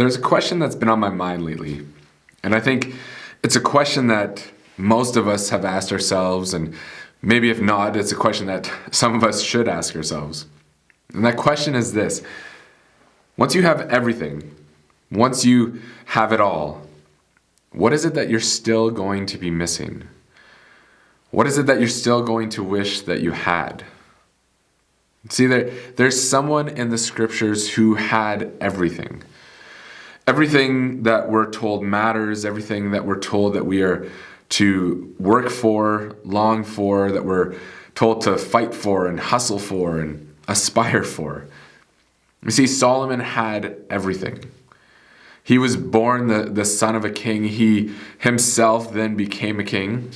there's a question that's been on my mind lately, and I think it's a question that most of us have asked ourselves, and maybe if not, it's a question that some of us should ask ourselves. And that question is this: once you have everything, once you have it all, what is it that you're still going to be missing? What is it that you're still going to wish that you had? See, there's someone in the scriptures who had everything. Everything that we're told matters, everything that we're told that we are to work for, long for, that we're told to fight for and hustle for and aspire for. You see, Solomon had everything. He was born the son of a king. He himself then became a king.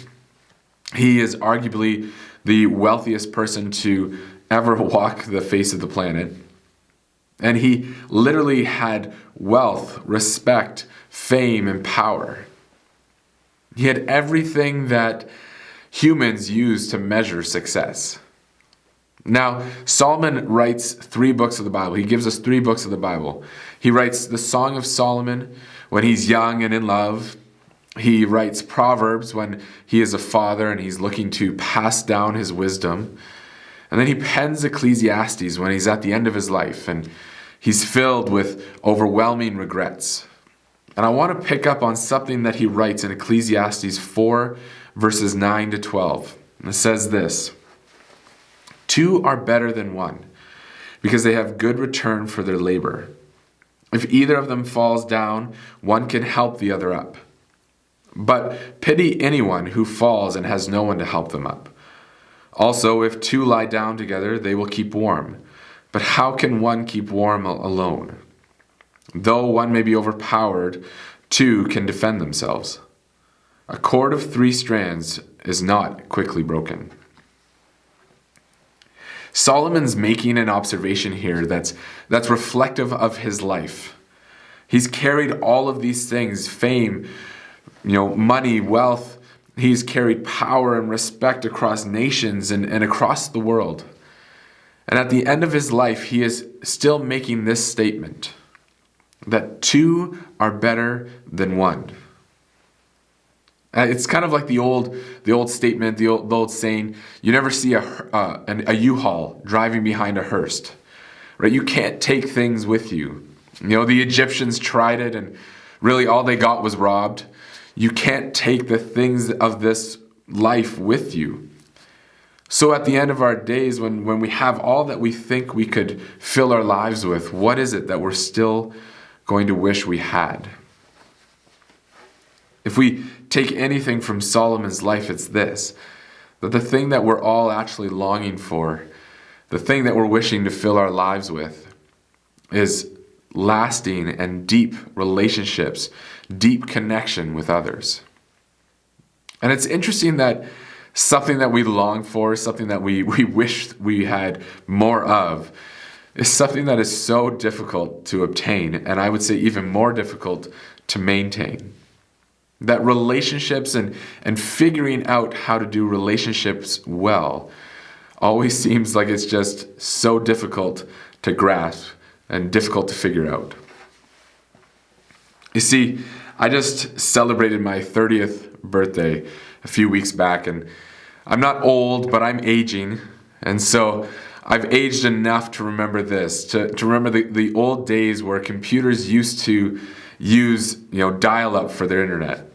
He is arguably the wealthiest person to ever walk the face of the planet. And he literally had wealth, respect, fame, and power. He had everything that humans use to measure success. Now, Solomon writes 3 books of the Bible. He gives us 3 books of the Bible. He writes the Song of Solomon when he's young and in love. He writes Proverbs when he is a father and he's looking to pass down his wisdom. And then he pens Ecclesiastes when he's at the end of his life and he's filled with overwhelming regrets. And I want to pick up on something that he writes in Ecclesiastes 4, verses 9 to 12. And it says this: 2 are better than 1, because they have good return for their labor. If either of them falls down, one can help the other up. But pity anyone who falls and has no one to help them up. Also, if 2 lie down together, they will keep warm. But how can one keep warm alone? Though one may be overpowered, 2 can defend themselves. A cord of 3 strands is not quickly broken. Solomon's making an observation here that's reflective of his life. He's carried all of these things: fame, money, wealth. He's carried power and respect across nations and across the world. And at the end of his life, he is still making this statement, that 2 are better than 1. It's kind of like the old statement, the old saying, you never see a U-Haul driving behind a hearse, right? You can't take things with you. The Egyptians tried it and really all they got was robbed. You can't take the things of this life with you. So at the end of our days, when we have all that we think we could fill our lives with, what is it that we're still going to wish we had? If we take anything from Solomon's life, it's this: that the thing that we're all actually longing for, the thing that we're wishing to fill our lives with, is lasting and deep relationships, deep connection with others. And it's interesting that something that we long for, something that we wish we had more of, is something that is so difficult to obtain, and I would say even more difficult to maintain. That relationships and figuring out how to do relationships well always seems like it's just so difficult to grasp and difficult to figure out. You see, I just celebrated my 30th birthday a few weeks back, and I'm not old, but I'm aging, and so I've aged enough to remember this, to remember the old days where computers used to use dial-up for their internet.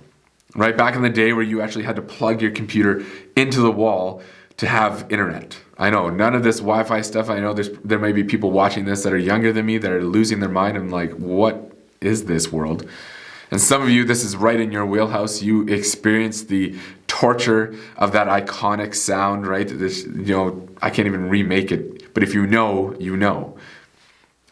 Right, back in the day where you actually had to plug your computer into the wall to have internet. I know, none of this Wi-Fi stuff. I know there may be people watching this that are younger than me that are losing their mind. I'm like, what is this world? And some of you, this is right in your wheelhouse. You experienced the torture of that iconic sound, right? This, I can't even remake it. But if you know, you know.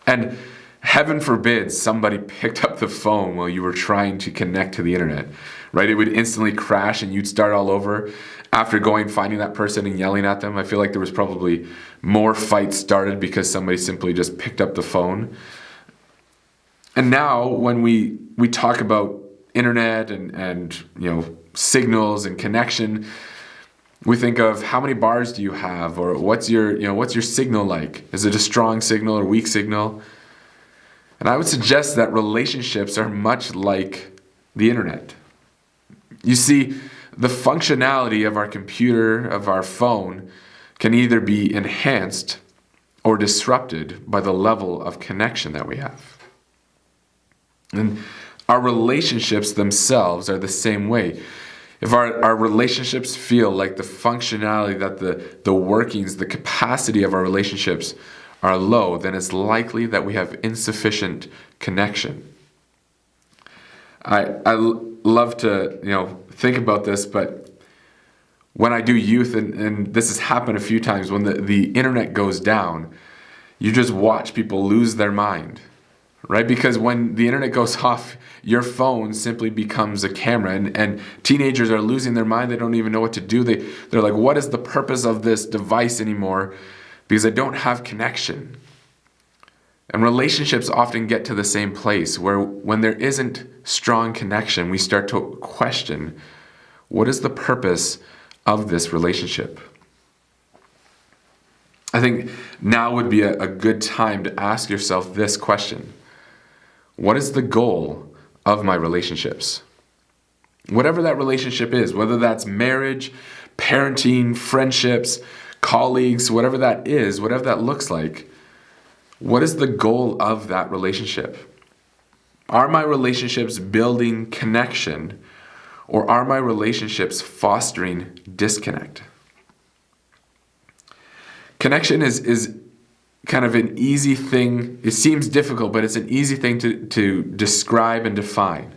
And heaven forbid somebody picked up the phone while you were trying to connect to the internet, right? It would instantly crash and you'd start all over after finding that person and yelling at them. I feel like there was probably more fights started because somebody simply just picked up the phone. And now when we talk about internet and signals and connection, we think of how many bars do you have, or what's your signal like? Is it a strong signal or weak signal? And I would suggest that relationships are much like the internet. You see, the functionality of our computer, of our phone, can either be enhanced or disrupted by the level of connection that we have. And our relationships themselves are the same way. If our relationships feel like the functionality, that the workings, the capacity of our relationships are low, then it's likely that we have insufficient connection. I love to think about this, but when I do youth, and this has happened a few times, when the internet goes down, you just watch people lose their mind, right? Because when the internet goes off, your phone simply becomes a camera, and teenagers are losing their mind. They don't even know what to do. They're like, what is the purpose of this device anymore? Because I don't have connection. And relationships often get to the same place where when there isn't strong connection, we start to question, what is the purpose of this relationship? I think now would be a good time to ask yourself this question. What is the goal of my relationships? Whatever that relationship is, whether that's marriage, parenting, friendships, colleagues, whatever that is, whatever that looks like, what is the goal of that relationship? Are my relationships building connection, or are my relationships fostering disconnect? Connection is kind of an easy thing. It seems difficult, but it's an easy thing to describe and define.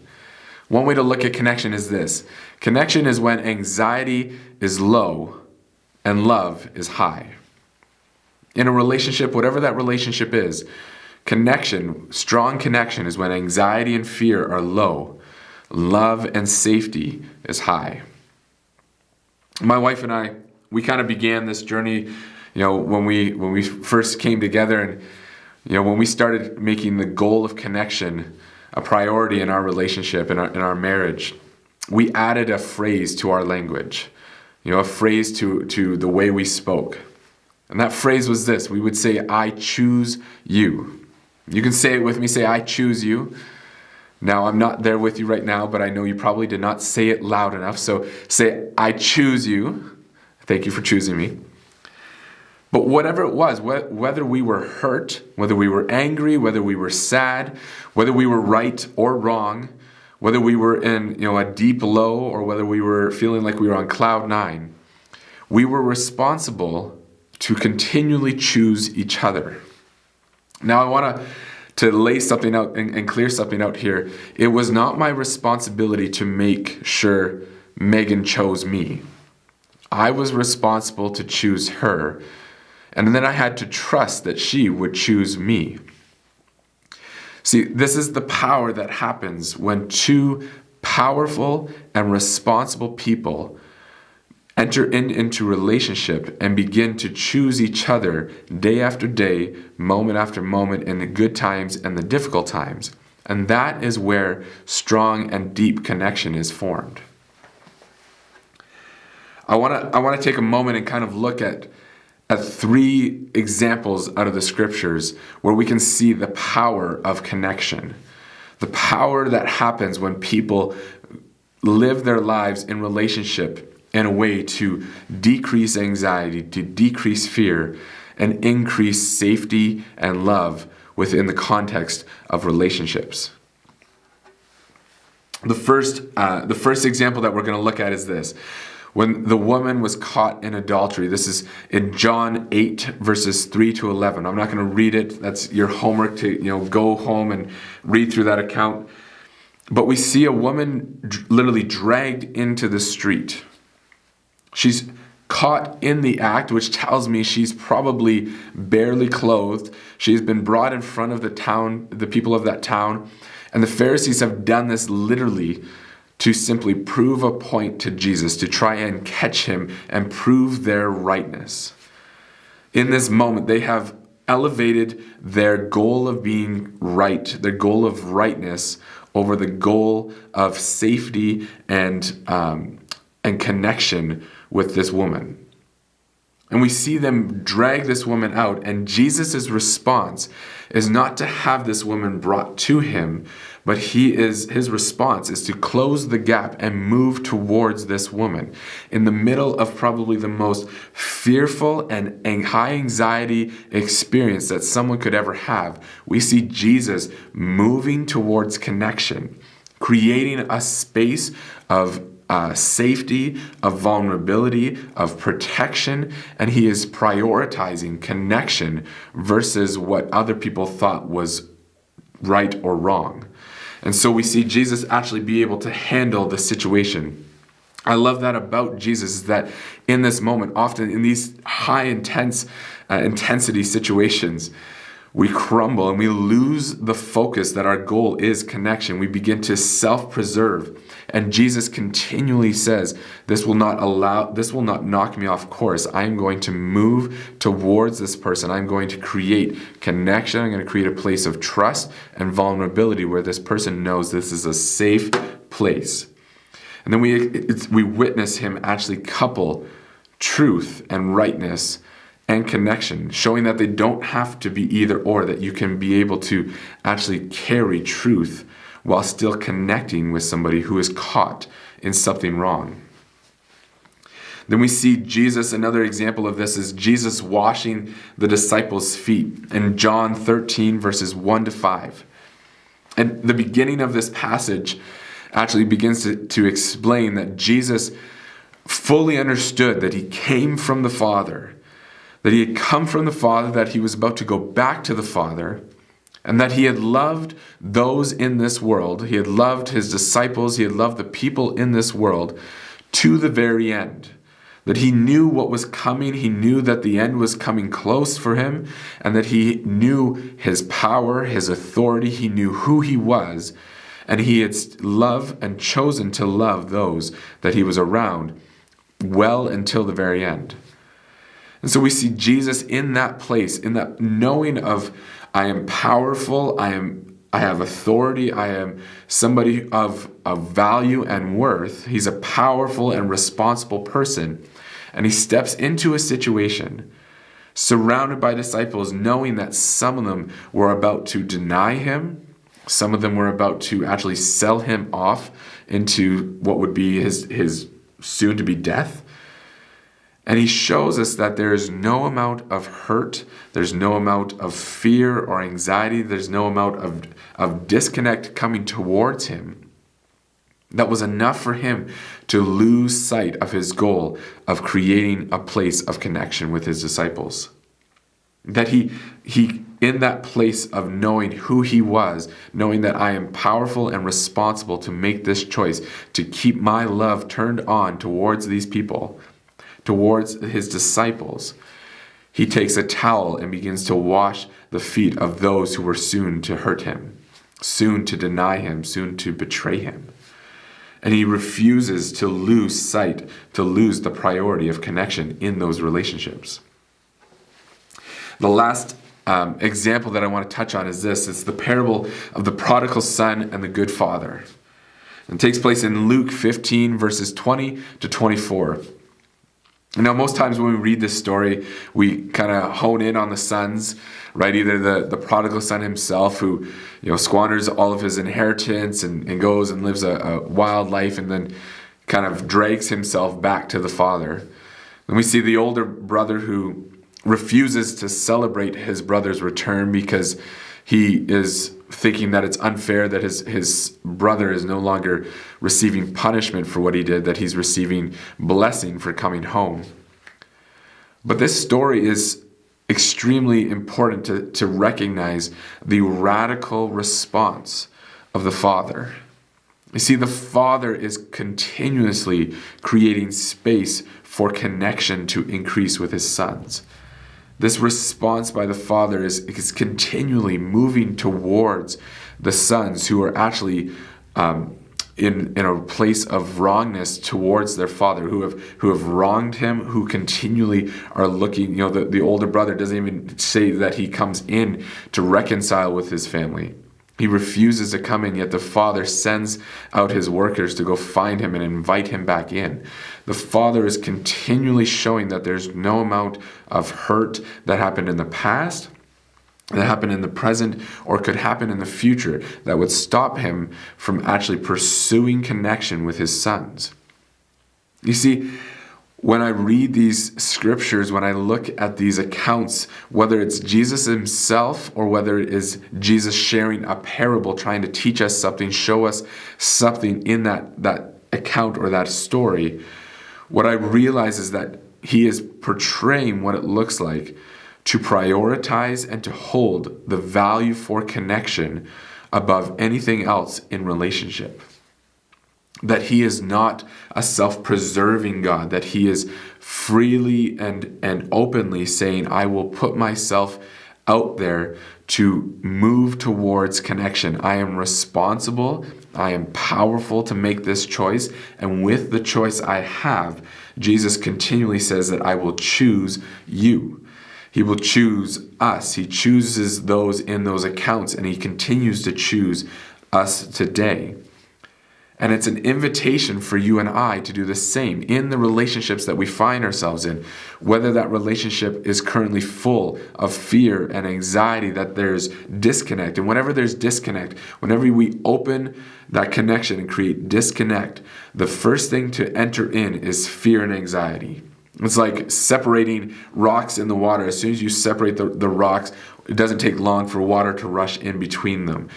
One way to look at connection is this. Connection is when anxiety is low and love is high. In a relationship, whatever that relationship is, connection, strong connection, is when anxiety and fear are low. Love and safety is high. My wife and I, we kind of began this journey, when we first came together, and when we started making the goal of connection a priority in our relationship, in our marriage, we added a phrase to our language, a phrase to the way we spoke. And that phrase was this. We would say, I choose you. You can say it with me. Say, I choose you. Now, I'm not there with you right now, but I know you probably did not say it loud enough. So say, I choose you. Thank you for choosing me. But whatever it was, whether we were hurt, whether we were angry, whether we were sad, whether we were right or wrong, whether we were in a deep low, or whether we were feeling like we were on cloud nine, we were responsible to continually choose each other. Now I want to lay something out and clear something out here. It was not my responsibility to make sure Megan chose me. I was responsible to choose her, and then I had to trust that she would choose me. See, this is the power that happens when two powerful and responsible people enter into relationship and begin to choose each other day after day, moment after moment, in the good times and the difficult times. And that is where strong and deep connection is formed. I want to take a moment and kind of look at three examples out of the scriptures where we can see the power of connection. The power that happens when people live their lives in relationship in a way to decrease anxiety, to decrease fear, and increase safety and love within the context of relationships. The first example that we're going to look at is this. When the woman was caught in adultery, this is in John 8, verses 3 to 11. I'm not going to read it. That's your homework to go home and read through that account. But we see a woman literally dragged into the street. She's caught in the act, which tells me she's probably barely clothed. She's been brought in front of the people of that town. And the Pharisees have done this literally to simply prove a point to Jesus, to try and catch him and prove their rightness. In this moment, they have elevated their goal of being right, their goal of rightness, over the goal of safety and connection with this woman. And we see them drag this woman out, and Jesus' response is not to have this woman brought to him, but his response is to close the gap and move towards this woman. In the middle of probably the most fearful and high anxiety experience that someone could ever have, we see Jesus moving towards connection, creating a space of safety, of vulnerability, of protection, and he is prioritizing connection versus what other people thought was right or wrong. And so we see Jesus actually be able to handle the situation. I love that about Jesus, is that in this moment, often in these high intensity situations, we crumble and we lose the focus that our goal is connection. We begin to self-preserve. And Jesus continually says, this will not knock me off course. I'm going to move towards this person. I'm going to create connection. I'm going to create a place of trust and vulnerability where this person knows this is a safe place. And then we witness him actually couple truth and rightness and connection, showing that they don't have to be either or, that you can be able to actually carry truth while still connecting with somebody who is caught in something wrong. Then we see Jesus, another example of this is Jesus washing the disciples' feet in John 13, verses 1-5. And the beginning of this passage actually begins to explain that Jesus fully understood that he came from the Father, that he had come from the Father, that he was about to go back to the Father, and that he had loved those in this world. He had loved his disciples. He had loved the people in this world to the very end. That he knew what was coming. He knew that the end was coming close for him, and that he knew his power, his authority. He knew who he was, and he had loved and chosen to love those that he was around well until the very end. And so we see Jesus in that place, in that knowing of, I am powerful, I have authority, I am somebody of value and worth. He's a powerful and responsible person. And he steps into a situation surrounded by disciples, knowing that some of them were about to deny him. Some of them were about to actually sell him off into what would be his soon-to-be death. And he shows us that there is no amount of hurt, there's no amount of fear or anxiety, there's no amount of disconnect coming towards him that was enough for him to lose sight of his goal of creating a place of connection with his disciples. That he in that place of knowing who he was, knowing that I am powerful and responsible to make this choice, to keep my love turned on towards these people, towards his disciples, he takes a towel and begins to wash the feet of those who were soon to hurt him, soon to deny him, soon to betray him. And he refuses to lose sight, to lose the priority of connection in those relationships. The last example that I want to touch on is this. It's the parable of the prodigal son and the good father. It takes place in Luke 15, verses 20-24. Now, most times when we read this story, we kind of hone in on the sons, right? Either the prodigal son himself, who squanders all of his inheritance and goes and lives a wild life, and then kind of drags himself back to the father. Then we see the older brother who refuses to celebrate his brother's return because he is thinking that it's unfair that his brother is no longer receiving punishment for what he did, that he's receiving blessing for coming home. But this story is extremely important to recognize the radical response of the father. You see, the father is continuously creating space for connection to increase with his sons. This response by the father is continually moving towards the sons who are actually in a place of wrongness towards their father, who have wronged him, who continually are looking. The older brother doesn't even say that he comes in to reconcile with his family. He refuses to come in, yet the Father sends out his workers to go find him and invite him back in. The Father is continually showing that there's no amount of hurt that happened in the past, that happened in the present, or could happen in the future that would stop him from actually pursuing connection with his sons. You see, when I read these scriptures, when I look at these accounts, whether it's Jesus himself or whether it is Jesus sharing a parable, trying to teach us something, show us something in that account or that story, what I realize is that he is portraying what it looks like to prioritize and to hold the value for connection above anything else in relationship. That he is not a self-preserving God, that he is freely and openly saying, I will put myself out there to move towards connection. I am responsible, I am powerful to make this choice, and with the choice I have, Jesus continually says that I will choose you. He will choose us. He chooses those in those accounts, and he continues to choose us today. And it's an invitation for you and I to do the same in the relationships that we find ourselves in, whether that relationship is currently full of fear and anxiety, that there's disconnect. And whenever there's disconnect, whenever we open that connection and create disconnect, the first thing to enter in is fear and anxiety. It's like separating rocks in the water. As soon as you separate the rocks, it doesn't take long for water to rush in between them.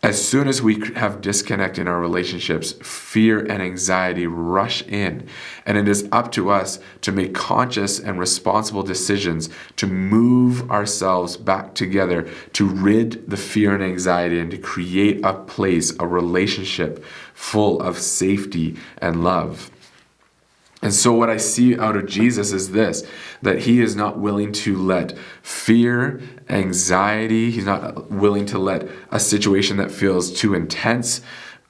As soon as we have disconnect in our relationships, fear and anxiety rush in. And it is up to us to make conscious and responsible decisions to move ourselves back together, to rid the fear and anxiety and to create a place, a relationship full of safety and love. And so what I see out of Jesus is this, that he is not willing to let fear, anxiety, he's not willing to let a situation that feels too intense,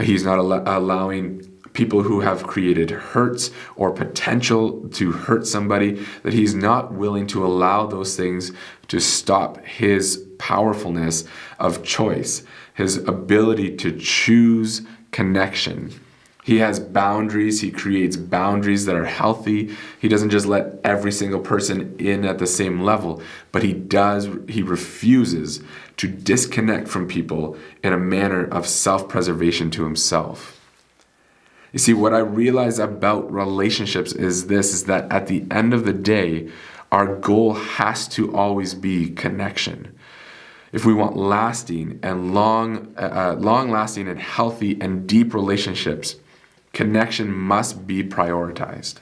he's not allowing people who have created hurts or potential to hurt somebody, that he's not willing to allow those things to stop his powerfulness of choice, his ability to choose connection. He has boundaries. He creates boundaries that are healthy. He doesn't just let every single person in at the same level, but he refuses to disconnect from people in a manner of self-preservation to himself. You see, what I realize about relationships is that at the end of the day, our goal has to always be connection. If we want lasting and long-lasting and healthy and deep relationships, connection must be prioritized.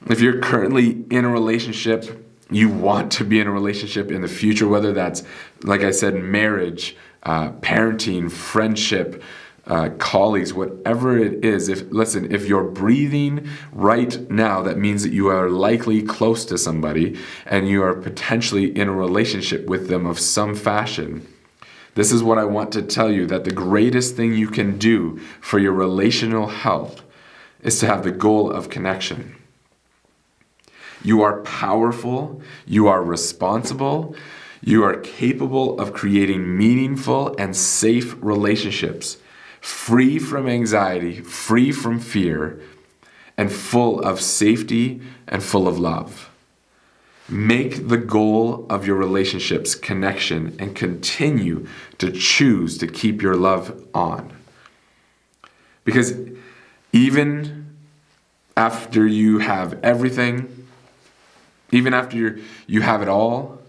If you're currently in a relationship, you want to be in a relationship in the future, whether that's, like I said, marriage, parenting, friendship, colleagues, whatever it is. If you're breathing right now, that means that you are likely close to somebody and you are potentially in a relationship with them of some fashion. This is what I want to tell you, that the greatest thing you can do for your relational health is to have the goal of connection. You are powerful, you are responsible, you are capable of creating meaningful and safe relationships, free from anxiety, free from fear, and full of safety and full of love. Make the goal of your relationships connection and continue to choose to keep your love on. Because even after you have everything, even after you have it all,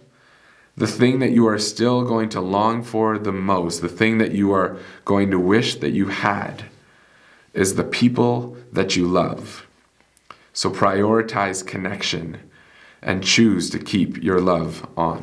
the thing that you are still going to long for the most, the thing that you are going to wish that you had, is the people that you love. So prioritize connection and choose to keep your love on.